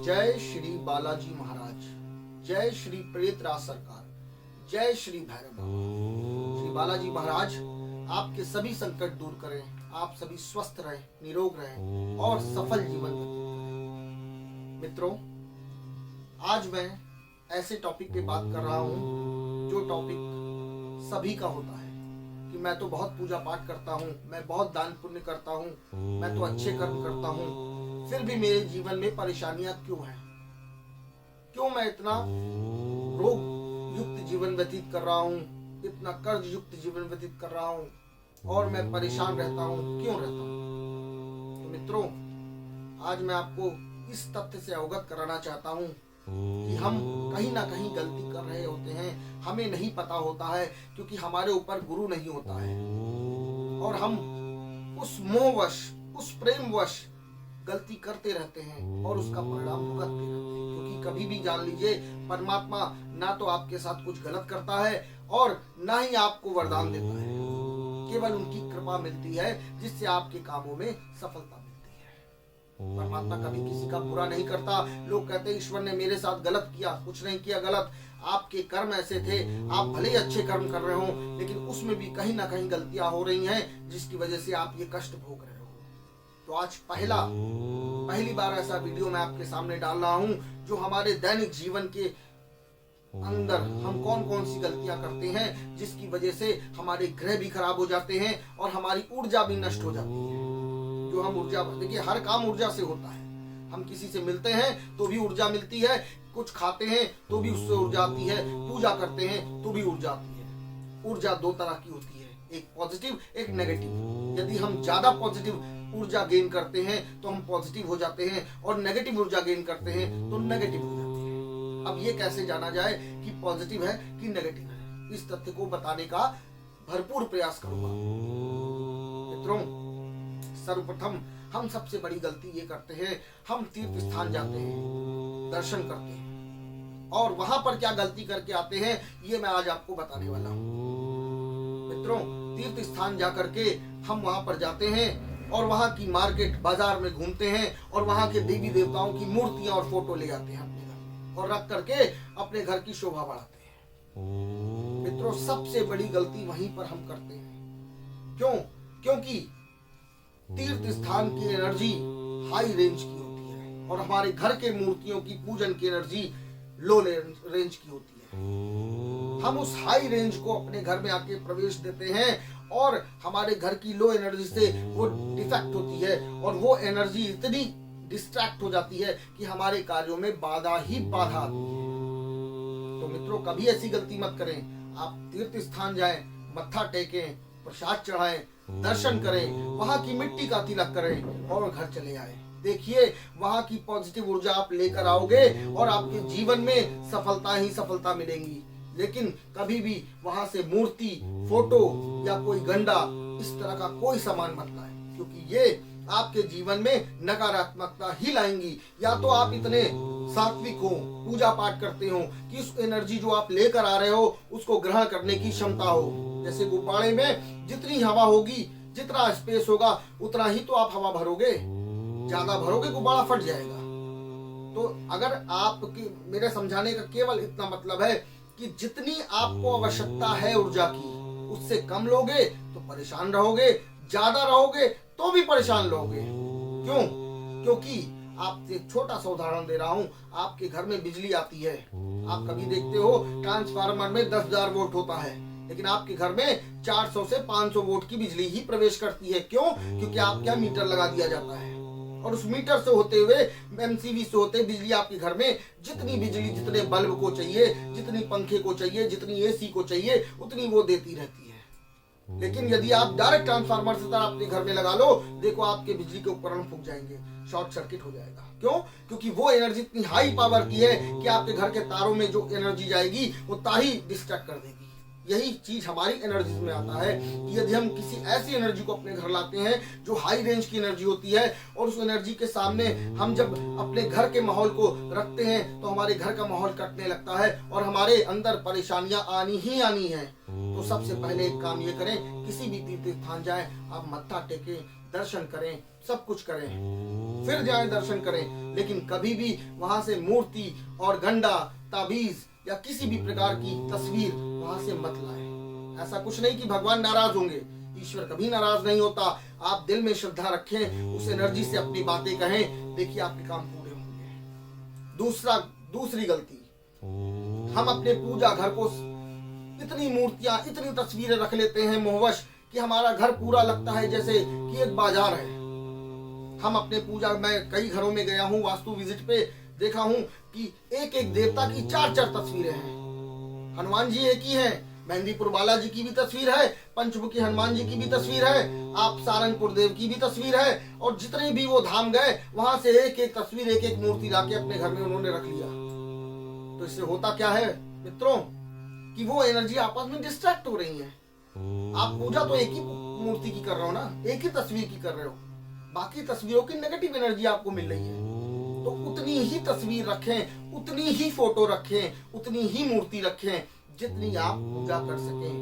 जय श्री बालाजी महाराज, जय श्री प्रेतराज सरकार, जय श्री भैरव बाबा। श्री बालाजी महाराज आपके सभी संकट दूर करें, आप सभी स्वस्थ रहें, निरोग रहें और सफल जीवन व्यतीत करें। मित्रों, आज मैं ऐसे टॉपिक पे बात कर रहा हूँ जो टॉपिक सभी का होता है कि मैं तो बहुत पूजा पाठ करता हूँ, मैं बहुत दान पुण्य करता हूँ, मैं तो अच्छे कर्म करता हूँ, फिर भी मेरे जीवन में परेशानियां क्यों हैं? क्यों मैं इतना रोग युक्त जीवन व्यतीत कर रहा हूँ, इतना कर्ज युक्त जीवन व्यतीत कर रहा हूँ और मैं परेशान रहता हूँ, क्यों रहता हूँ? तो मित्रों, आज मैं आपको इस तथ्य से अवगत कराना चाहता हूँ कि हम कहीं ना कहीं गलती कर रहे होते हैं, हमें नहीं पता होता है क्योंकि हमारे ऊपर गुरु नहीं होता है और हम उस मोहवश, उस प्रेमवश गलती करते रहते हैं और उसका परिणाम भुगतते रहते हैं। क्योंकि कभी भी जान लीजिए, परमात्मा ना तो आपके साथ कुछ गलत करता है और ना ही आपको वरदान देता है। केवल उनकी कृपा मिलती है जिससे आपके कामों में सफलता मिलती है। परमात्मा कभी किसी का बुरा नहीं करता। लोग कहते हैं ईश्वर ने मेरे साथ गलत किया, कुछ नहीं किया गलत, आपके कर्म ऐसे थे, आप भले ही अच्छे कर्म कर रहे हो लेकिन उसमें भी कहीं ना कहीं गलतियां हो रही हैं जिसकी वजह से आप ये कष्ट भोग रहे हो। तो आज पहली बार ऐसा वीडियो मैं आपके सामने डाल रहा हूं जो हमारे दैनिक जीवन के अंदर हम कौन कौन सी गलतियां करते हैं जिसकी वजह से हमारे ग्रह भी खराब हो जाते हैं और हमारी ऊर्जा भी नष्ट हो जाती है। जो हम ऊर्जा, देखिए हर काम ऊर्जा से होता है। हम किसी से मिलते हैं तो भी ऊर्जा मिलती है, कुछ खाते हैं तो भी उससे ऊर्जा आती है, पूजा करते हैं तो भी ऊर्जा आती है। ऊर्जा दो तरह की होती है, एक पॉजिटिव, एक नेगेटिव। यदि हम ज्यादा पॉजिटिव ऊर्जा गेन करते हैं तो हम पॉजिटिव हो जाते हैं और नेगेटिव ऊर्जा गेन करते हैं तो नेगेटिव हो जाते हैं। अब ये कैसे जाना जाए कि पॉजिटिव है कि नेगेटिव है, इस तथ्य को बताने का भरपूर प्रयास करूंगा। मित्रों, सर्वप्रथम हम सबसे बड़ी गलती ये करते हैं, हम तीर्थ स्थान जाते हैं, दर्शन करते हैं और वहां पर क्या गलती करके आते हैं ये मैं आज आपको बताने वाला हूं। मित्रों, तीर्थ स्थान जाकर के हम वहां पर जाते हैं और वहां की मार्केट, बाजार में घूमते हैं और वहां के देवी देवताओं की मूर्तियां और फोटो ले जाते हैं अपने घर में और रख करके अपने घर की शोभा बढ़ाते हैं। मित्रों, सबसे बड़ी गलती वहीं पर हम करते हैं। क्यों? क्योंकि तीर्थ स्थान की एनर्जी हाई रेंज की होती है और हमारे घर के मूर्तियों की पूजन की एनर्जी लो रेंज की होती है। हम उस हाई रेंज को अपने घर में आके प्रवेश देते हैं और हमारे घर की लो एनर्जी से वो डिफेक्ट होती है और वो एनर्जी इतनी डिस्ट्रैक्ट हो जाती है कि हमारे कार्यों में बाधा ही बाधा आती है। तो मित्रों, कभी ऐसी गलती मत करें। आप तीर्थ स्थान जाएं, मत्था टेकें, प्रसाद चढ़ाएं, दर्शन करें, वहां की मिट्टी का तिलक करें और घर चले आए। देखिए, वहां की पॉजिटिव ऊर्जा आप लेकर आओगे और आपके जीवन में सफलता ही सफलता मिलेंगी। लेकिन कभी भी वहां से मूर्ति, फोटो या कोई गंडा, इस तरह का कोई सामान मत लाएं, क्योंकि ये आपके जीवन में नकारात्मकता ही लाएंगी। या तो आप इतने सात्विक हो, पूजा पाठ करते हो कि उस एनर्जी जो आप लेकर आ रहे हो उसको ग्रहण करने की क्षमता हो। जैसे गुब्बारे में जितनी हवा होगी, जितना स्पेस होगा, उतना ही तो आप हवा भरोगे। ज्यादा भरोगे गुब्बारा फट जाएगा। तो अगर आपकी, मेरे समझाने का केवल इतना मतलब है कि जितनी आपको आवश्यकता है ऊर्जा की, उससे कम लोगे तो परेशान रहोगे, ज्यादा रहोगे तो भी परेशान रहोगे। क्यों? क्योंकि आप एक छोटा सा उदाहरण दे रहा हूं। आपके घर में बिजली आती है, आप कभी देखते हो ट्रांसफार्मर में 10,000 वोल्ट होता है लेकिन आपके घर में 400 से 500 वोल्ट की बिजली ही प्रवेश करती है। क्यों? क्योंकि आपके यहाँ मीटर लगा दिया जाता है और उस मीटर से होते हुए, एमसीवी से होते बिजली आपके घर में जितनी बिजली, जितने बल्ब को चाहिए, जितनी पंखे को चाहिए, जितनी एसी को चाहिए, उतनी वो देती रहती है। लेकिन यदि आप डायरेक्ट ट्रांसफार्मर से अपने घर में लगा लो, देखो आपके बिजली के उपकरण फूक जाएंगे, शॉर्ट सर्किट हो जाएगा। क्यों? क्योंकि वो एनर्जी इतनी हाई पावर की है कि आपके घर के तारों में जो एनर्जी जाएगी वो तार ही डिस्ट्रैक्ट कर देगी। यही चीज हमारी एनर्जी में आता है कि यदि हम किसी ऐसी एनर्जी को अपने घर लाते हैं जो हाई रेंज की एनर्जी होती है, और उस एनर्जी के सामने हम जब अपने घर के माहौल को रखते हैं तो हमारे घर का माहौल कटने लगता है और हमारे अंदर परेशानियां आनी ही आनी है। तो सबसे पहले एक काम ये करें, किसी भी तीर्थ स्थान जाएं, आप मत्था टेकें, दर्शन करें, सब कुछ करें, फिर जाएं दर्शन करें, लेकिन कभी भी वहां से मूर्ति और गंडा, ताबीज या किसी भी प्रकार की तस्वीर वहां से मत लाएं। ऐसा कुछ नहीं कि भगवान नाराज होंगे, ईश्वर कभी नाराज नहीं होता। आप दिल में श्रद्धा रखें, उस एनर्जी से अपनी बातें कहें, देखिए आपके काम पूरे होंगे। दूसरी गलती, हम अपने पूजा घर को इतनी मूर्तियां, इतनी तस्वीरें रख लेते हैं मोहवश कि हमारा घर पूरा लगता है जैसे कि एक बाजार है। हम अपने पूजा, मैं कई घरों में गया हूँ वास्तु विजिट पे, देखा हूँ कि एक एक देवता की 4-4 तस्वीरें हैं। हनुमान जी एक ही हैं, मेहंदीपुर बालाजी की भी तस्वीर है, पंचमुखी हनुमान जी की भी तस्वीर है, आप सारंगपुर देव की भी तस्वीर है, और जितने भी वो धाम गए वहां से एक एक तस्वीर, एक एक मूर्ति लाके अपने घर में उन्होंने रख लिया। तो इससे होता क्या है मित्रों कि वो एनर्जी आपस में डिस्ट्रैक्ट हो रही है। आप पूजा तो एक ही मूर्ति की कर रहे हो ना, एक ही तस्वीर की कर रहे हो, बाकी तस्वीरों की नेगेटिव एनर्जी आपको मिल रही है। तो उतनी ही तस्वीर रखें, उतनी ही फोटो रखें, उतनी ही मूर्ति रखें जितनी आप पूजा कर सकें।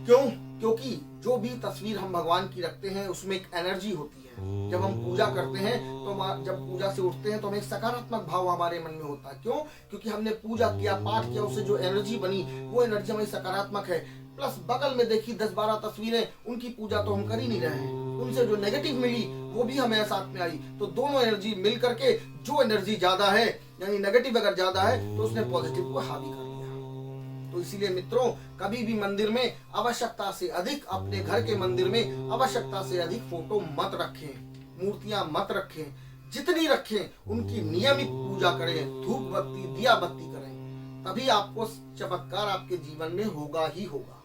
क्यों? क्योंकि जो भी तस्वीर हम भगवान की रखते हैं उसमें एक एनर्जी होती है। जब हम पूजा करते हैं तो जब पूजा से उठते हैं तो हमें एक सकारात्मक भाव हमारे मन में होता है। क्यों? क्योंकि हमने पूजा किया, पाठ किया, उससे जो एनर्जी बनी वो एनर्जी हमारी सकारात्मक है। प्लस बगल में देखिए 10-12 तस्वीरें, उनकी पूजा तो हम कर ही नहीं रहे हैं, उनसे जो नेगेटिव मिली वो भी हमें साथ में आई। तो दोनों एनर्जी मिल करके जो एनर्जी ज्यादा है, यानी नेगेटिव अगर ज्यादा है तो उसने पॉजिटिव को हावी कर दिया। तो इसीलिए मित्रों, कभी भी मंदिर में आवश्यकता से अधिक, अपने घर के मंदिर में आवश्यकता से अधिक फोटो मत रखें, मूर्तियां मत रखें। जितनी रखें उनकी नियमित पूजा करें, धूप बत्ती, दिया बत्ती करें, तभी आपको चमत्कार आपके जीवन में होगा ही होगा।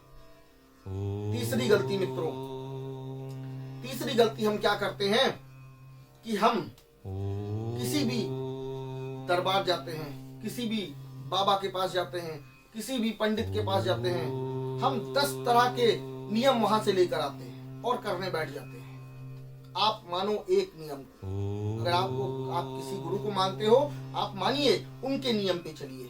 तीसरी गलती मित्रों, तीसरी गलती हम क्या करते हैं कि हम किसी भी दरबार जाते हैं, किसी भी बाबा के पास जाते हैं, किसी भी पंडित के पास जाते हैं, हम 10 तरह के नियम वहां से लेकर आते हैं और करने बैठ जाते हैं। आप मानो एक नियम को, अगर आप किसी गुरु को मानते हो, आप मानिए, उनके नियम पे चलिए।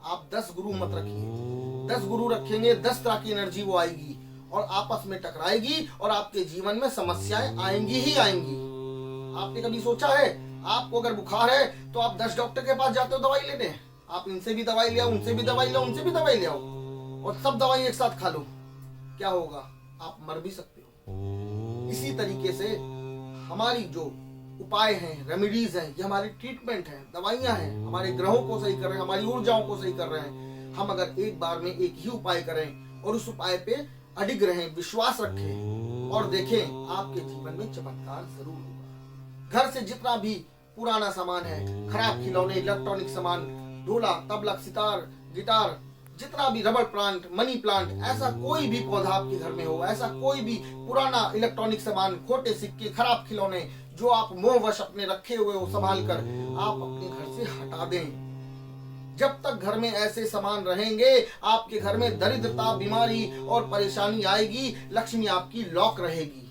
आप 10 गुरु मत रखिए। 10 गुरु रखेंगे, 10 तरह की एनर्जी वो आएगी और आपस में टकराएगी और आपके जीवन में समस्याएं आएंगी ही आएंगी। आपने कभी सोचा है, आपको अगर बुखार है तो आप 10 डॉक्टर के पास जाते हो दवाई लेने, आप इनसे भी दवाई ले आओ, उनसे भी दवाई ले आओ, उनसे भी दवाई ले आओ, और सब दवाई एक साथ खा लो, क्या होगा? आप मर भी सकते हो। इसी तरीके से हमारी जो उपाय हैं, रेमेडीज हैं, ये हमारी ट्रीटमेंट है, दवाइयां हैं, हमारे ग्रहों को सही कर रहे हैं, हमारी ऊर्जाओं को सही कर रहे हैं। हम अगर एक बार में एक ही उपाय करें और उस उपाय पे अडिग रहें, विश्वास रखें और देखें, आपके जीवन में चमत्कार जरूर होगा। घर से जितना भी पुराना सामान है, खराब खिलौने, इलेक्ट्रॉनिक सामान, ढोला, तबला, सितार, गिटार, जितना भी रबर प्लांट, मनी प्लांट, ऐसा कोई भी पौधा आपके घर में हो, ऐसा कोई भी पुराना इलेक्ट्रॉनिक सामान, खोटे सिक्के, खराब खिलौने जो आप मोहवश अपने रखे हुए हो संभाल कर, आप अपने घर से हटा दें। जब तक घर में ऐसे सामान रहेंगे, आपके घर में दरिद्रता, बीमारी और परेशानी आएगी, लक्ष्मी आपकी लॉक रहेगी।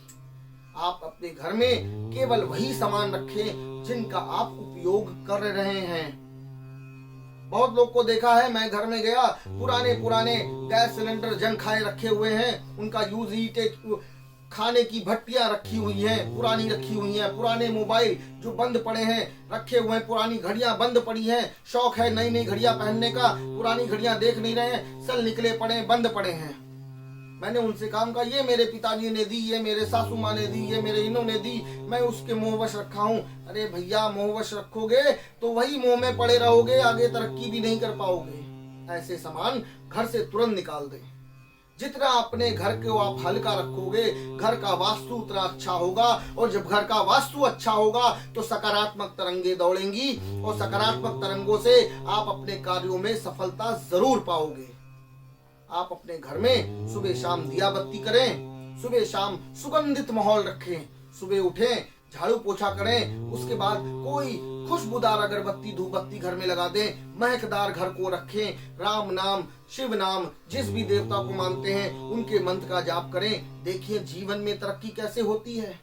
आप अपने घर में केवल वही सामान रखें जिनका आप उपयोग कर रहे हैं। बहुत लोग को देखा है, मैं घर में गया, पुराने गैस सिलेंडर जंग खाए रखे हुए हैं, उनका यूज ईटे, खाने की भट्टियां रखी हुई हैं, पुरानी रखी हुई हैं, पुराने मोबाइल जो बंद पड़े हैं रखे हुए हैं, पुरानी घड़ियां बंद पड़ी हैं, शौक है नई नई घड़ियां पहनने का, पुरानी घड़ियां देख नहीं रहे हैं, सल निकले पड़े, बंद पड़े हैं। मैंने उनसे कहा, ये मेरे पिताजी ने दी, ये मेरे सासू माँ ने दी, ये मेरे इन्होंने दी, मैं उसके मोहवश रखा हूँ। अरे भैया, मोहवश रखोगे तो वही मोह में पड़े रहोगे, आगे तरक्की भी नहीं कर पाओगे। ऐसे सामान घर से तुरंत निकाल दें। जितना अपने घर को आप हल्का रखोगे, घर का वास्तु उतना अच्छा होगा, और जब घर का वास्तु अच्छा होगा तो सकारात्मक तरंगे दौड़ेंगी, और सकारात्मक तरंगों से आप अपने कार्यों में सफलता जरूर पाओगे। आप अपने घर में सुबह शाम दिया बत्ती करें, सुबह शाम सुगंधित माहौल रखें, सुबह उठें, झाड़ू पोछा करें, उसके बाद कोई खुशबूदार अगरबत्ती धूपबत्ती घर में लगा दें, महकदार घर को रखें, राम नाम शिव नाम जिस भी देवता को मानते हैं उनके मंत्र का जाप करें। देखिए जीवन में तरक्की कैसे होती है।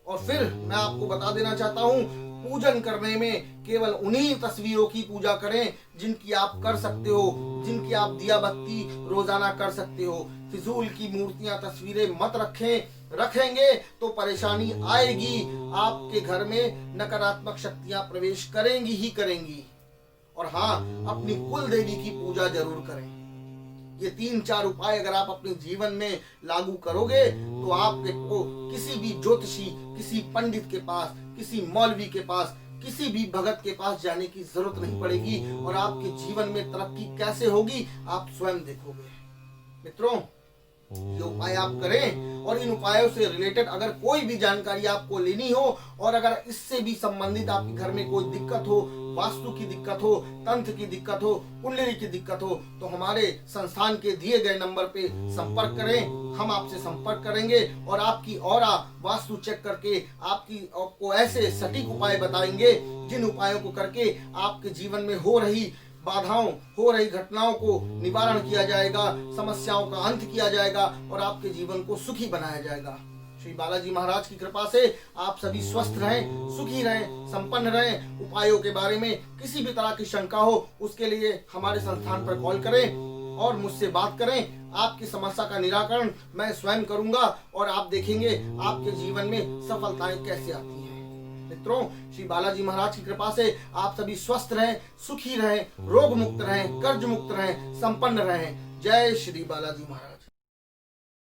और फिर मैं आपको बता देना चाहता हूँ, पूजन करने में केवल उन्हीं तस्वीरों की पूजा करें जिनकी आप कर सकते हो, जिनकी आप दिया बत्ती रोजाना कर सकते हो। फिजूल की मूर्तियां तस्वीरें मत रखेंगे तो परेशानी आएगी, आपके घर में नकारात्मक शक्तियां प्रवेश करेंगी ही करेंगी। और हाँ, अपनी कुल देवी की पूजा जरूर करें। ये 3-4 उपाय अगर आप अपने जीवन में लागू करोगे तो आपको किसी भी ज्योतिषी, किसी पंडित के पास, किसी मौलवी के पास, किसी भी भगत के पास जाने की जरूरत नहीं पड़ेगी। और आपके जीवन में तरक्की कैसे होगी आप स्वयं देखोगे। मित्रों, ये उपाय आप करें। और इन उपायों से रिलेटेड अगर कोई भी जानकारी आपको लेनी हो और अगर इससे भी संबंधित आपके घर में कोई दिक्कत हो, वास्तु की दिक्कत हो, तंत्र की दिक्कत हो, कुंडली की दिक्कत हो, तो हमारे संस्थान के दिए गए नंबर पे संपर्क करें। हम आपसे संपर्क करेंगे और आपकी ऑरा वास्तु चेक करके आपको ऐसे सटीक उपाय बताएंगे जिन उपायों को करके आपके जीवन में हो रही बाधाओं, हो रही घटनाओं को निवारण किया जाएगा, समस्याओं का अंत किया जाएगा और आपके जीवन को सुखी बनाया जाएगा। श्री बालाजी महाराज की कृपा से आप सभी स्वस्थ रहें, सुखी रहें, संपन्न रहें। उपायों के बारे में किसी भी तरह की शंका हो उसके लिए हमारे संस्थान पर कॉल करें और मुझसे बात करें। आपकी समस्या का निराकरण मैं स्वयं करूंगा और आप देखेंगे आपके जीवन में सफलताएं कैसे आती हैं। मित्रों, श्री बालाजी महाराज की कृपा से आप सभी स्वस्थ रहें, सुखी रहें, रोग मुक्त रहें, कर्ज मुक्त रहें, संपन्न रहें। जय श्री बालाजी महाराज।